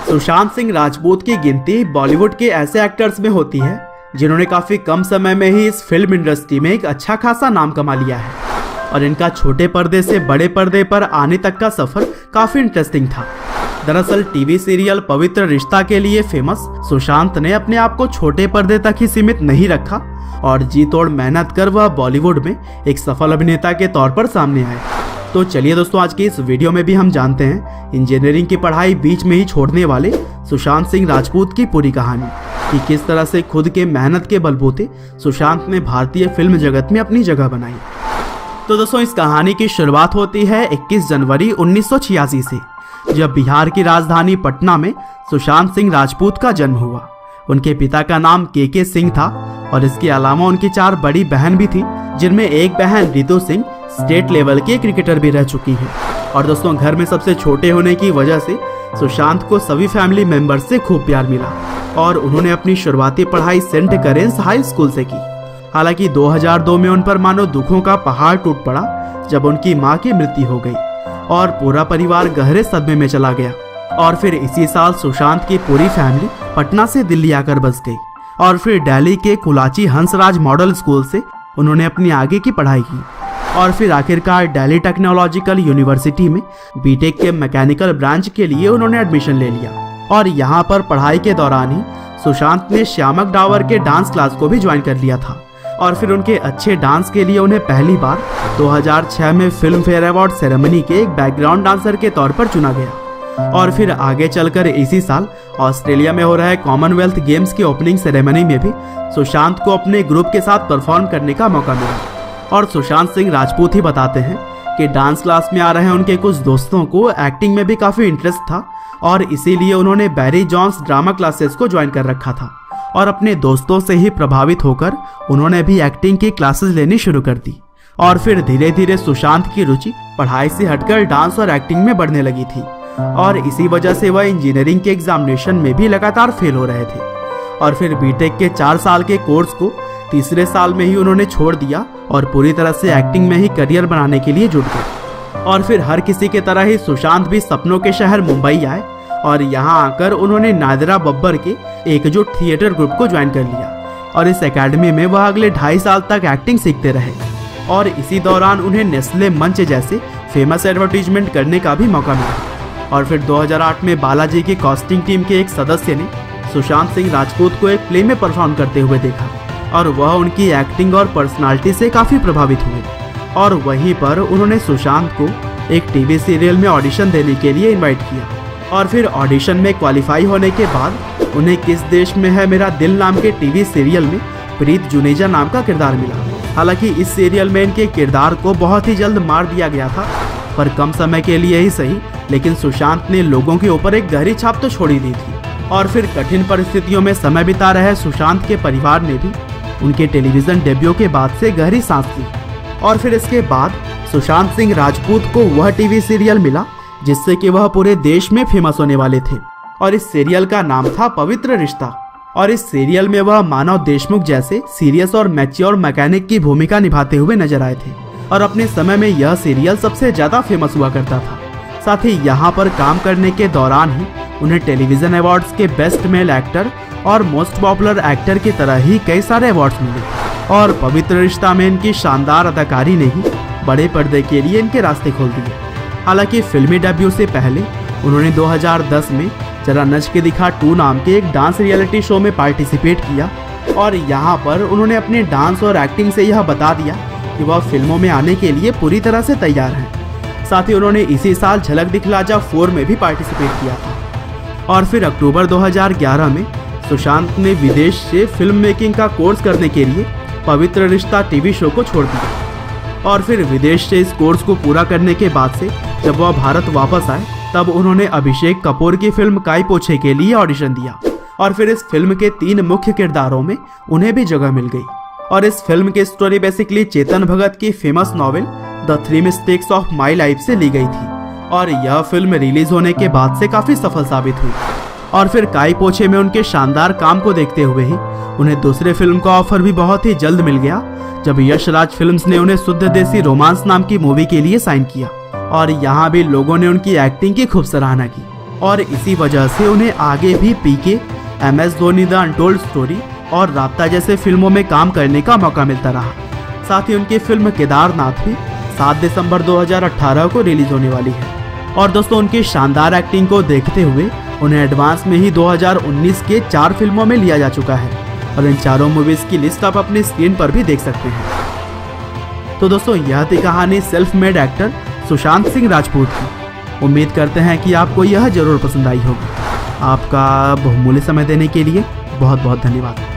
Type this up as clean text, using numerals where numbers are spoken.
सुशांत सिंह राजपूत की गिनती बॉलीवुड के ऐसे एक्टर्स में होती है जिन्होंने काफी कम समय में ही इस फिल्म इंडस्ट्री में एक अच्छा खासा नाम कमा लिया है और इनका छोटे पर्दे से बड़े पर्दे पर आने तक का सफर काफी इंटरेस्टिंग था। दरअसल टीवी सीरियल पवित्र रिश्ता के लिए फेमस सुशांत ने अपने आप को छोटे पर्दे तक ही सीमित नहीं रखा और जी तोड़ मेहनत कर वह बॉलीवुड में एक सफल अभिनेता के तौर पर सामने आए। तो चलिए दोस्तों, आज की इस वीडियो में भी हम जानते हैं इंजीनियरिंग की पढ़ाई बीच में ही छोड़ने वाले सुशांत सिंह राजपूत की पूरी कहानी कि किस तरह से खुद के मेहनत के बलबूते सुशांत ने भारतीय फिल्म जगत में अपनी जगह बनाई। तो दोस्तों, इस कहानी की शुरुआत होती है 21 जनवरी 1986 से, जब बिहार की राजधानी पटना में सुशांत सिंह राजपूत का जन्म हुआ। उनके पिता का नाम के सिंह था और इसके अलावा उनकी 4 बड़ी बहन भी थी, जिनमें एक बहन रितु सिंह स्टेट लेवल के क्रिकेटर भी रह चुकी है। और दोस्तों, घर में सबसे छोटे होने की वजह से सुशांत को सभी फैमिली मेंबर्स से खूब प्यार मिला और उन्होंने अपनी शुरुआती पढ़ाई सेंट करेंस हाई स्कूल से की। हालांकि 2002 में उन पर मानो दुखों का पहाड़ टूट पड़ा जब उनकी मां की मृत्यु हो गई और पूरा परिवार गहरे सदमे में चला गया। और फिर इसी साल सुशांत की पूरी फैमिली पटना से दिल्ली आकर बस गई और फिर दिल्ली के कुलाची हंसराज मॉडल स्कूल से उन्होंने अपनी आगे की पढ़ाई की और फिर आखिरकार दिल्ली टेक्नोलॉजिकल यूनिवर्सिटी में बीटेक के मैकेनिकल ब्रांच के लिए उन्होंने एडमिशन ले लिया। और यहाँ पर पढ़ाई के दौरान ही सुशांत ने श्यामक डावर के डांस क्लास को भी ज्वाइन कर लिया था और फिर उनके अच्छे डांस के लिए उन्हें पहली बार 2006 में फिल्म फेयर अवार्ड सेरेमनी के एक बैकग्राउंड डांसर के तौर पर चुना गया। और फिर आगे चलकर इसी साल ऑस्ट्रेलिया में हो रहे कॉमनवेल्थ गेम्स की ओपनिंग सेरेमनी में भी सुशांत को अपने ग्रुप के साथ परफॉर्म करने का मौका मिला। और सुशांत सिंह राजपूत ही बताते हैं कि डांस क्लास में आ रहे उनके कुछ दोस्तों को एक्टिंग में भी काफी इंटरेस्ट था और इसीलिए उन्होंने बैरी जॉन्स ड्रामा क्लासेस को ज्वाइन कर रखा था और अपने दोस्तों से ही प्रभावित होकर उन्होंने भी एक्टिंग की क्लासेस लेनी शुरू कर दी। और फिर धीरे धीरे सुशांत की रुचि पढ़ाई से हटकर डांस और एक्टिंग में बढ़ने लगी थी और इसी वजह से वह इंजीनियरिंग के एग्जामिनेशन में भी लगातार फेल हो रहे थे। और फिर बीटेक के 4 साल के कोर्स को तीसरे साल में ही उन्होंने छोड़ दिया और पूरी तरह से एक्टिंग में ही करियर बनाने के लिए जुट गए। और फिर हर किसी के तरह ही सुशांत भी सपनों के शहर मुंबई आए और यहाँ आकर उन्होंने नादिरा बब्बर के एकजुट थिएटर ग्रुप को ज्वाइन कर लिया और इस एकेडमी में वह अगले 2.5 साल तक एक्टिंग सीखते रहे। और इसी दौरान उन्हें नेस्ले मंच जैसे फेमस एडवर्टीजमेंट करने का भी मौका मिला। और फिर 2008 में बालाजी की कास्टिंग टीम के एक सदस्य ने सुशांत सिंह राजपूत को एक प्ले में परफॉर्म करते हुए देखा और वह उनकी एक्टिंग और पर्सनालिटी से काफी प्रभावित हुए और वहीं पर उन्होंने सुशांत को एक टीवी सीरियल में ऑडिशन देने के लिए इनवाइट किया। और फिर ऑडिशन में क्वालिफाई होने के बाद उन्हें किस देश में है मेरा दिल नाम के टीवी सीरियल में प्रीत जुनेजा नाम का किरदार मिला। हालांकि इस सीरियल में इनके किरदार को बहुत ही जल्द मार दिया गया था, पर कम समय के लिए ही सही, लेकिन सुशांत ने लोगों के ऊपर एक गहरी छाप तो छोड़ ही दी थी। और फिर कठिन परिस्थितियों में समय बिता रहे सुशांत के परिवार ने भी उनके टेलीविजन डेब्यू के बाद से गहरी सांस ली। और फिर इसके बाद सुशांत सिंह राजपूत को वह टीवी सीरियल मिला जिससे कि वह पूरे देश में फेमस होने वाले थे और इस सीरियल का नाम था पवित्र रिश्ता। और इस सीरियल में वह मानव देशमुख जैसे सीरियस और मैच्योर मैकेनिक की भूमिका निभाते हुए नजर आए थे और अपने समय में यह सीरियल सबसे ज्यादा फेमस हुआ करता था। साथ ही यहाँ पर काम करने के दौरान ही उन्हें टेलीविजन अवार्ड्स के बेस्ट मेल एक्टर और मोस्ट पॉपुलर एक्टर की तरह ही कई सारे अवार्ड्स मिले और पवित्र रिश्ता में इनकी शानदार अदाकारी ने ही बड़े पर्दे के लिए इनके रास्ते खोल दिए। हालांकि फिल्मी डेब्यू से पहले उन्होंने 2010 में जरा नच के दिखा 2 नाम के एक डांस रियलिटी शो में पार्टिसिपेट किया और यहाँ पर उन्होंने अपने डांस और एक्टिंग से यह बता दिया कि वह फिल्मों में आने के लिए पूरी तरह से तैयार हैं। साथ ही उन्होंने इसी साल झलक दिखला जा 4 में भी पार्टिसिपेट किया था। और फिर अक्टूबर 2011 में सुशांत ने विदेश से फिल्म मेकिंग का कोर्स करने के लिए पवित्र रिश्ता टीवी शो को छोड़ दिया। और फिर विदेश से इस कोर्स को पूरा करने के बाद से जब वह भारत वापस आए तब उन्होंने अभिषेक कपूर की फिल्म काई पोछे के लिए ऑडिशन दिया और फिर इस फिल्म के 3 मुख्य किरदारों में उन्हें भी जगह मिल गई। और इस फिल्म की स्टोरी बेसिकली चेतन भगत की famous novel the 3 mistakes of my life से ली गई थी और यह फिल्म रिलीज होने के बाद से काफी सफल साबित हुई। और फिर काई पोछे में उनके शानदार काम को देखते हुए ही उन्हें दूसरे फिल्म का ऑफर भी बहुत ही जल्द मिल गया जब यश राज फिल्म्स ने उन्हें शुद्ध देसी रोमांस नाम की मूवी के लिए साइन किया और यहाँ भी लोगों ने उनकी एक्टिंग की खूब सराहना की। और इसी वजह से उन्हें आगे भी पीके, MS Dhoni the untold story और राब्ता जैसे फिल्मों में काम करने का मौका मिलता रहा। साथ ही उनकी फिल्म केदारनाथ भी 7 दिसंबर 2018 को रिलीज होने वाली है। और दोस्तों, उनकी शानदार एक्टिंग को देखते हुए उन्हें एडवांस में ही 2019 के 4 फिल्मों में लिया जा चुका है और इन चारों मूवीज की लिस्ट आप अपनी स्क्रीन पर भी देख सकते हैं। तो दोस्तों, यह थी कहानी self made actor Sushant Singh Rajput की। उम्मीद करते हैं कि आपको यह जरूर पसंद आई होगी। आपका बहुमूल्य समय देने के लिए बहुत बहुत धन्यवाद।